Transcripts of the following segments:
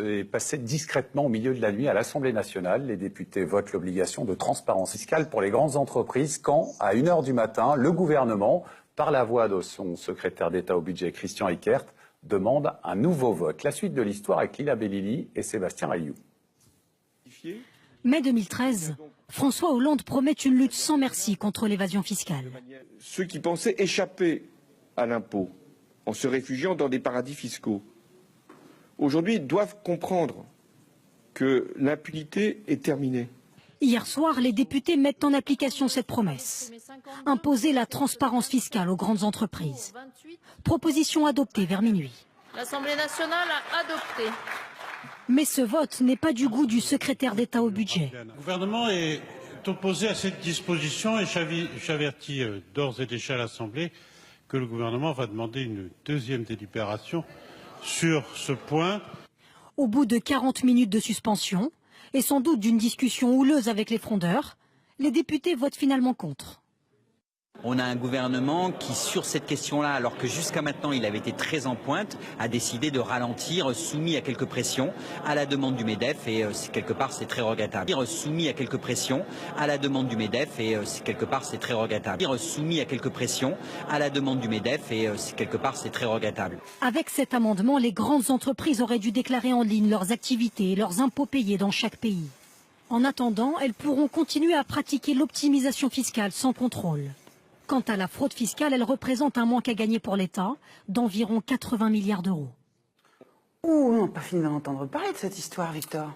est passé discrètement au milieu de la nuit à l'Assemblée nationale. Les députés votent l'obligation de transparence fiscale pour les grandes entreprises quand, à 1h du matin, le gouvernement, par la voix de son secrétaire d'État au budget Christian Eckert, demande un nouveau vote. La suite de l'histoire avec Lila Bellili et Sébastien Rayou. Mai 2013, François Hollande promet une lutte sans merci contre l'évasion fiscale. Ceux qui pensaient échapper à l'impôt en se réfugiant dans des paradis fiscaux, aujourd'hui doivent comprendre que l'impunité est terminée. Hier soir, les députés mettent en application cette promesse. Imposer la transparence fiscale aux grandes entreprises. Proposition adoptée vers minuit. L'Assemblée nationale a adopté. Mais ce vote n'est pas du goût du secrétaire d'État au budget. Le gouvernement est opposé à cette disposition et j'avertis d'ores et déjà l'Assemblée que le gouvernement va demander une deuxième délibération sur ce point. Au bout de 40 minutes de suspension, et sans doute d'une discussion houleuse avec les frondeurs, les députés votent finalement contre. On a un gouvernement qui, sur cette question-là, alors que jusqu'à maintenant il avait été très en pointe, a décidé de ralentir, soumis à quelques pressions, à la demande du MEDEF, et quelque part c'est très regrettable. Soumis à quelques pressions, à la demande du MEDEF, et quelque part c'est très regrettable. Soumis à quelques pressions, à la demande du MEDEF, et quelque part c'est très regrettable. Avec cet amendement, les grandes entreprises auraient dû déclarer en ligne leurs activités et leurs impôts payés dans chaque pays. En attendant, elles pourront continuer à pratiquer l'optimisation fiscale sans contrôle. Quant à la fraude fiscale, elle représente un manque à gagner pour l'État d'environ 80 milliards d'euros. Ouh, on n'a pas fini d'en entendre parler de cette histoire, Victor.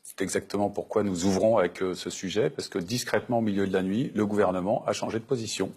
C'est exactement pourquoi nous ouvrons avec ce sujet, parce que discrètement au milieu de la nuit, le gouvernement a changé de position.